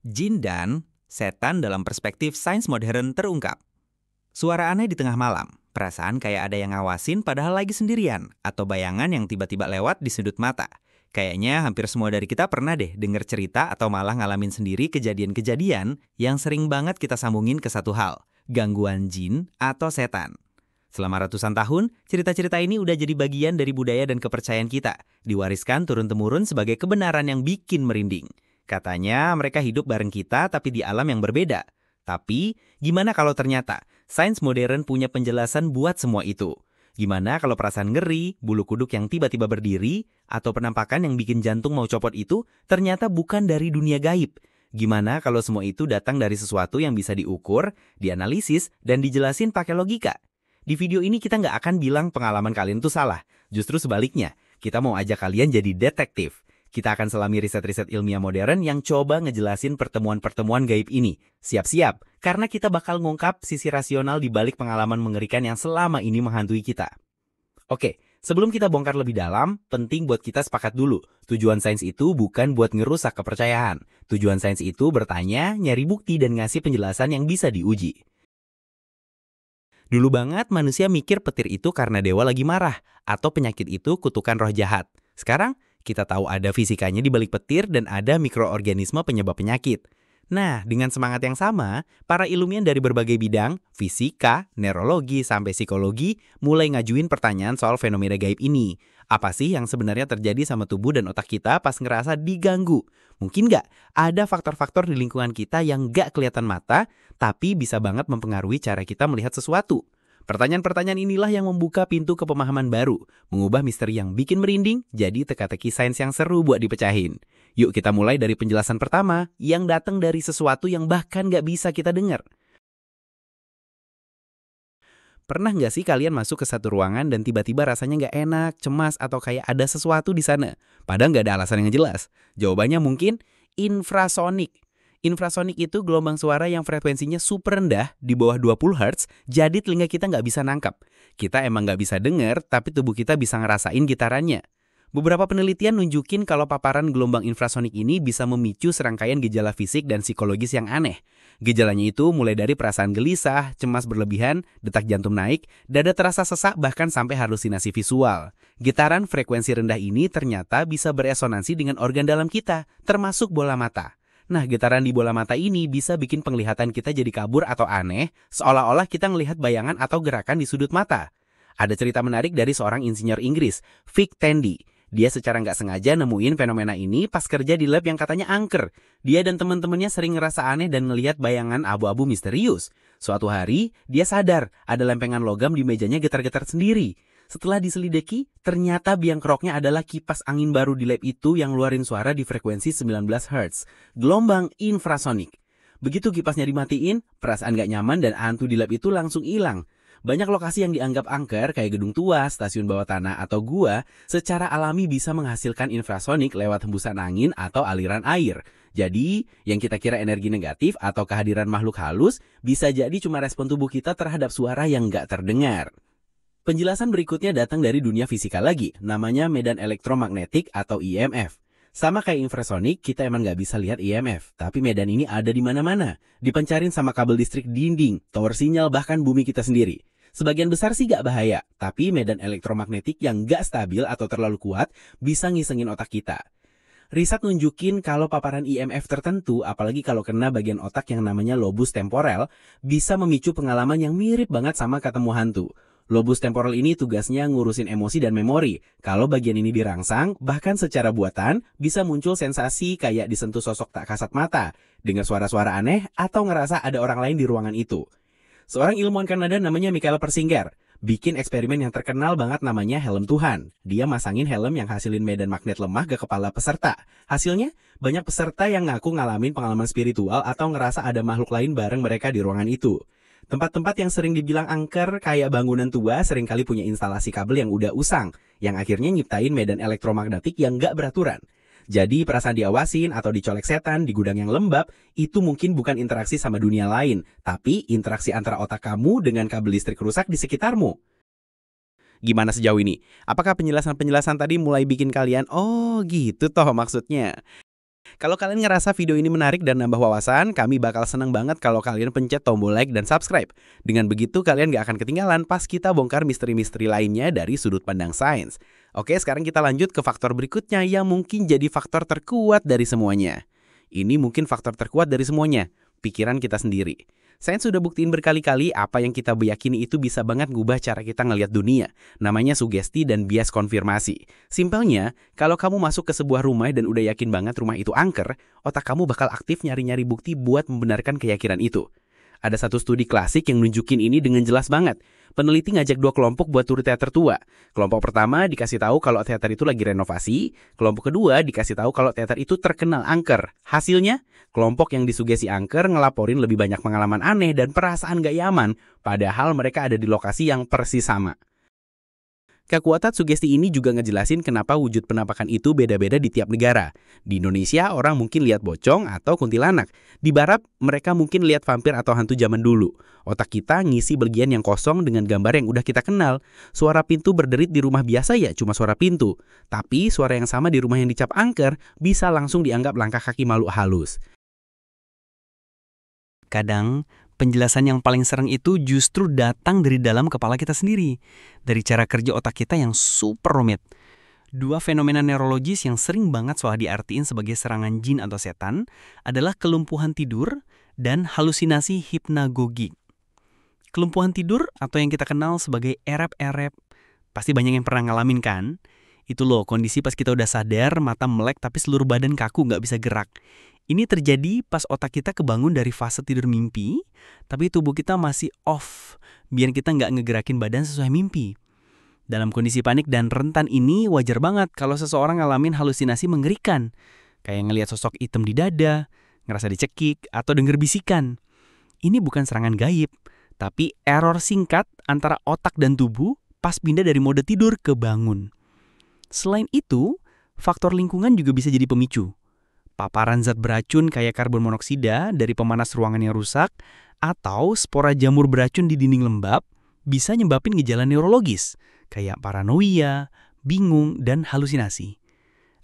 Jin dan setan dalam perspektif sains modern terungkap. Suara aneh di tengah malam, perasaan kayak ada yang ngawasin padahal lagi sendirian, atau bayangan yang tiba-tiba lewat di sudut mata. Kayaknya hampir semua dari kita pernah deh denger cerita atau malah ngalamin sendiri kejadian-kejadian yang sering banget kita sambungin ke satu hal, gangguan jin atau setan. Selama ratusan tahun, cerita-cerita ini udah jadi bagian dari budaya dan kepercayaan kita, diwariskan turun-temurun sebagai kebenaran yang bikin merinding. Katanya mereka hidup bareng kita tapi di alam yang berbeda. Tapi, gimana kalau ternyata sains modern punya penjelasan buat semua itu? Gimana kalau perasaan ngeri, bulu kuduk yang tiba-tiba berdiri, atau penampakan yang bikin jantung mau copot itu ternyata bukan dari dunia gaib? Gimana kalau semua itu datang dari sesuatu yang bisa diukur, dianalisis, dan dijelasin pakai logika? Di video ini kita nggak akan bilang pengalaman kalian tuh salah. Justru sebaliknya, kita mau ajak kalian jadi detektif. Kita akan selami riset-riset ilmiah modern yang coba ngejelasin pertemuan-pertemuan gaib ini. Siap-siap, karena kita bakal ngungkap sisi rasional di balik pengalaman mengerikan yang selama ini menghantui kita. Oke, sebelum kita bongkar lebih dalam, penting buat kita sepakat dulu. Tujuan sains itu bukan buat ngerusak kepercayaan. Tujuan sains itu bertanya, nyari bukti, dan ngasih penjelasan yang bisa diuji. Dulu banget manusia mikir petir itu karena dewa lagi marah, atau penyakit itu kutukan roh jahat. Sekarang, kita tahu ada fisikanya di balik petir dan ada mikroorganisme penyebab penyakit. Nah, dengan semangat yang sama, para ilmuwan dari berbagai bidang, fisika, neurologi, sampai psikologi, mulai ngajuin pertanyaan soal fenomena gaib ini. Apa sih yang sebenarnya terjadi sama tubuh dan otak kita pas ngerasa diganggu? Mungkin nggak ada faktor-faktor di lingkungan kita yang nggak kelihatan mata, tapi bisa banget mempengaruhi cara kita melihat sesuatu. Pertanyaan-pertanyaan inilah yang membuka pintu ke pemahaman baru, mengubah misteri yang bikin merinding jadi teka-teki sains yang seru buat dipecahin. Yuk kita mulai dari penjelasan pertama, yang datang dari sesuatu yang bahkan nggak bisa kita dengar. Pernah nggak sih kalian masuk ke satu ruangan dan tiba-tiba rasanya nggak enak, cemas, atau kayak ada sesuatu di sana? Padahal nggak ada alasan yang jelas. Jawabannya mungkin infrasonik. Infrasonik itu gelombang suara yang frekuensinya super rendah, di bawah 20 Hz, jadi telinga kita nggak bisa nangkap. Kita emang nggak bisa dengar, tapi tubuh kita bisa ngerasain gitarannya. Beberapa penelitian nunjukin kalau paparan gelombang infrasonik ini bisa memicu serangkaian gejala fisik dan psikologis yang aneh. Gejalanya itu mulai dari perasaan gelisah, cemas berlebihan, detak jantung naik, dada terasa sesak bahkan sampai halusinasi visual. Getaran frekuensi rendah ini ternyata bisa beresonansi dengan organ dalam kita, termasuk bola mata. Nah, getaran di bola mata ini bisa bikin penglihatan kita jadi kabur atau aneh, seolah-olah kita melihat bayangan atau gerakan di sudut mata. Ada cerita menarik dari seorang insinyur Inggris, Vic Tandy. Dia secara nggak sengaja nemuin fenomena ini pas kerja di lab yang katanya angker. Dia dan teman-temannya sering ngerasa aneh dan ngelihat bayangan abu-abu misterius. Suatu hari, dia sadar ada lempengan logam di mejanya getar-getar sendiri. Setelah diselidiki, ternyata biang keroknya adalah kipas angin baru di lab itu yang ngeluarin suara di frekuensi 19 Hz, gelombang infrasonik. Begitu kipasnya dimatiin, perasaan nggak nyaman dan hantu di lab itu langsung hilang. Banyak lokasi yang dianggap angker kayak gedung tua, stasiun bawah tanah, atau gua secara alami bisa menghasilkan infrasonik lewat hembusan angin atau aliran air. Jadi, yang kita kira energi negatif atau kehadiran makhluk halus bisa jadi cuma respon tubuh kita terhadap suara yang nggak terdengar. Penjelasan berikutnya datang dari dunia fisika lagi, namanya medan elektromagnetik atau EMF. Sama kayak infrasonik, kita emang nggak bisa lihat EMF, tapi medan ini ada di mana-mana. Dipancarin sama kabel listrik dinding, tower sinyal, bahkan bumi kita sendiri. Sebagian besar sih nggak bahaya, tapi medan elektromagnetik yang nggak stabil atau terlalu kuat bisa ngisengin otak kita. Riset nunjukin kalau paparan EMF tertentu, apalagi kalau kena bagian otak yang namanya lobus temporal, bisa memicu pengalaman yang mirip banget sama ketemu hantu. Lobus temporal ini tugasnya ngurusin emosi dan memori. Kalau bagian ini dirangsang, bahkan secara buatan, bisa muncul sensasi kayak disentuh sosok tak kasat mata, dengar suara-suara aneh, atau ngerasa ada orang lain di ruangan itu. Seorang ilmuwan Kanada namanya Michael Persinger bikin eksperimen yang terkenal banget namanya helm Tuhan. Dia masangin helm yang hasilin medan magnet lemah ke kepala peserta. Hasilnya, banyak peserta yang ngaku ngalamin pengalaman spiritual atau ngerasa ada makhluk lain bareng mereka di ruangan itu. Tempat-tempat yang sering dibilang angker kayak bangunan tua seringkali punya instalasi kabel yang udah usang, yang akhirnya nyiptain medan elektromagnetik yang nggak beraturan. Jadi perasaan diawasin atau dicolek setan di gudang yang lembab itu mungkin bukan interaksi sama dunia lain, tapi interaksi antara otak kamu dengan kabel listrik rusak di sekitarmu. Gimana sejauh ini? Apakah penjelasan-penjelasan tadi mulai bikin kalian, oh gitu toh maksudnya? Kalau kalian ngerasa video ini menarik dan nambah wawasan, kami bakal seneng banget kalau kalian pencet tombol like dan subscribe. Dengan begitu kalian gak akan ketinggalan pas kita bongkar misteri-misteri lainnya dari sudut pandang sains. Oke, sekarang kita lanjut ke faktor berikutnya yang mungkin jadi faktor terkuat dari semuanya. Ini mungkin faktor terkuat dari semuanya, pikiran kita sendiri. Sains sudah buktiin berkali-kali apa yang kita meyakini itu bisa banget ngubah cara kita ngelihat dunia. Namanya sugesti dan bias konfirmasi. Simpelnya, kalau kamu masuk ke sebuah rumah dan udah yakin banget rumah itu angker, otak kamu bakal aktif nyari-nyari bukti buat membenarkan keyakinan itu. Ada satu studi klasik yang nunjukin ini dengan jelas banget. Peneliti ngajak 2 kelompok buat tur teater tua. Kelompok pertama dikasih tahu kalau teater itu lagi renovasi. Kelompok kedua dikasih tahu kalau teater itu terkenal angker. Hasilnya, kelompok yang disugesti angker ngelaporin lebih banyak pengalaman aneh dan perasaan gak nyaman, padahal mereka ada di lokasi yang persis sama. Kekuatan sugesti ini juga ngejelasin kenapa wujud penampakan itu beda-beda di tiap negara. Di Indonesia, orang mungkin lihat pocong atau kuntilanak. Di Barat, mereka mungkin lihat vampir atau hantu zaman dulu. Otak kita ngisi bagian yang kosong dengan gambar yang udah kita kenal. Suara pintu berderit di rumah biasa ya cuma suara pintu. Tapi suara yang sama di rumah yang dicap angker bisa langsung dianggap langkah kaki makhluk halus. Kadang, penjelasan yang paling sering itu justru datang dari dalam kepala kita sendiri, dari cara kerja otak kita yang super rumit. 2 fenomena neurologis yang sering banget soal diartiin sebagai serangan jin atau setan adalah kelumpuhan tidur dan halusinasi hipnagogik. Kelumpuhan tidur atau yang kita kenal sebagai erep-erep, pasti banyak yang pernah ngalamin kan? Itu loh kondisi pas kita udah sadar, mata melek tapi seluruh badan kaku nggak bisa gerak. Ini terjadi pas otak kita kebangun dari fase tidur mimpi, tapi tubuh kita masih off, biar kita nggak ngegerakin badan sesuai mimpi. Dalam kondisi panik dan rentan ini wajar banget kalau seseorang ngalamin halusinasi mengerikan, kayak ngelihat sosok hitam di dada, ngerasa dicekik, atau denger bisikan. Ini bukan serangan gaib, tapi error singkat antara otak dan tubuh pas pindah dari mode tidur ke bangun. Selain itu, faktor lingkungan juga bisa jadi pemicu. Paparan zat beracun kayak karbon monoksida dari pemanas ruangan yang rusak atau spora jamur beracun di dinding lembab bisa nyebabin gejala neurologis kayak paranoia, bingung, dan halusinasi.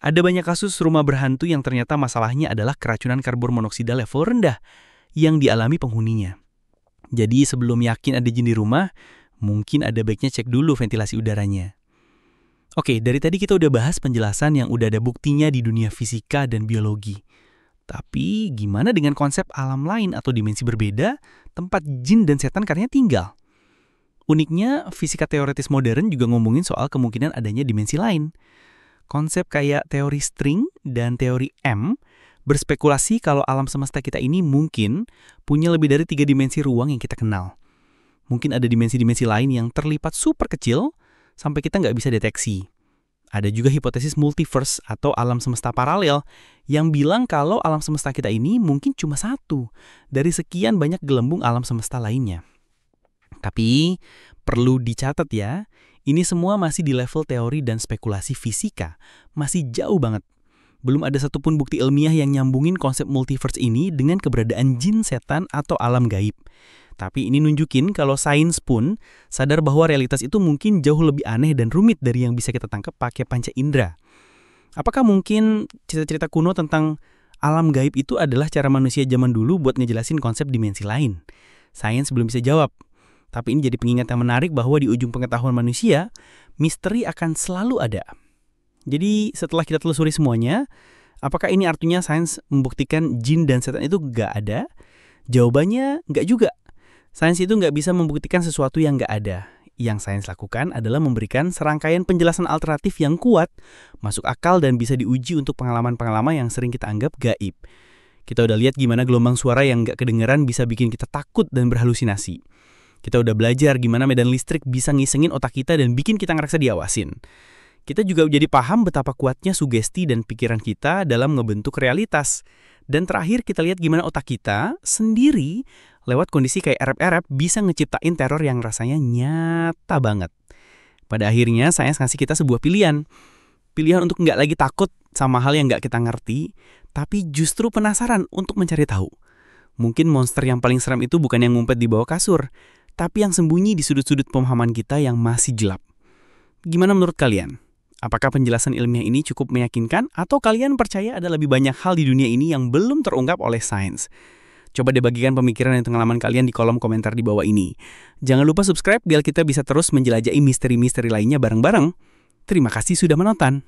Ada banyak kasus rumah berhantu yang ternyata masalahnya adalah keracunan karbon monoksida level rendah yang dialami penghuninya. Jadi sebelum yakin ada jin di rumah, mungkin ada baiknya cek dulu ventilasi udaranya. Oke, dari tadi kita udah bahas penjelasan yang udah ada buktinya di dunia fisika dan biologi. Tapi gimana dengan konsep alam lain atau dimensi berbeda, tempat jin dan setan katanya tinggal? Uniknya, fisika teoretis modern juga ngomongin soal kemungkinan adanya dimensi lain. Konsep kayak teori string dan teori M berspekulasi kalau alam semesta kita ini mungkin punya lebih dari 3 dimensi ruang yang kita kenal. Mungkin ada dimensi-dimensi lain yang terlipat super kecil, sampai kita nggak bisa deteksi. Ada juga hipotesis multiverse atau alam semesta paralel yang bilang kalau alam semesta kita ini mungkin cuma satu dari sekian banyak gelembung alam semesta lainnya. Tapi perlu dicatat ya, ini semua masih di level teori dan spekulasi fisika, masih jauh banget. Belum ada satupun bukti ilmiah yang nyambungin konsep multiverse ini dengan keberadaan jin, setan, atau alam gaib. Tapi ini nunjukin kalau sains pun sadar bahwa realitas itu mungkin jauh lebih aneh dan rumit dari yang bisa kita tangkap pakai panca indera. Apakah mungkin cerita-cerita kuno tentang alam gaib itu adalah cara manusia zaman dulu buat ngejelasin konsep dimensi lain? Sains belum bisa jawab. Tapi ini jadi pengingat yang menarik bahwa di ujung pengetahuan manusia, misteri akan selalu ada. Jadi setelah kita telusuri semuanya, apakah ini artinya sains membuktikan jin dan setan itu nggak ada? Jawabannya nggak juga. Sains itu nggak bisa membuktikan sesuatu yang nggak ada. Yang sains lakukan adalah memberikan serangkaian penjelasan alternatif yang kuat, masuk akal dan bisa diuji untuk pengalaman-pengalaman yang sering kita anggap gaib. Kita udah lihat gimana gelombang suara yang nggak kedengeran bisa bikin kita takut dan berhalusinasi. Kita udah belajar gimana medan listrik bisa ngisengin otak kita dan bikin kita ngerasa diawasin. Kita juga jadi paham betapa kuatnya sugesti dan pikiran kita dalam ngebentuk realitas. Dan terakhir kita lihat gimana otak kita sendiri lewat kondisi kayak erep-erep bisa ngeciptain teror yang rasanya nyata banget. Pada akhirnya sains ngasih kita sebuah pilihan. Pilihan untuk nggak lagi takut sama hal yang nggak kita ngerti, tapi justru penasaran untuk mencari tahu. Mungkin monster yang paling seram itu bukan yang ngumpet di bawah kasur, tapi yang sembunyi di sudut-sudut pemahaman kita yang masih gelap. Gimana menurut kalian? Apakah penjelasan ilmiah ini cukup meyakinkan atau kalian percaya ada lebih banyak hal di dunia ini yang belum terungkap oleh sains? Coba deh bagikan pemikiran dan pengalaman kalian di kolom komentar di bawah ini. Jangan lupa subscribe biar kita bisa terus menjelajahi misteri-misteri lainnya bareng-bareng. Terima kasih sudah menonton.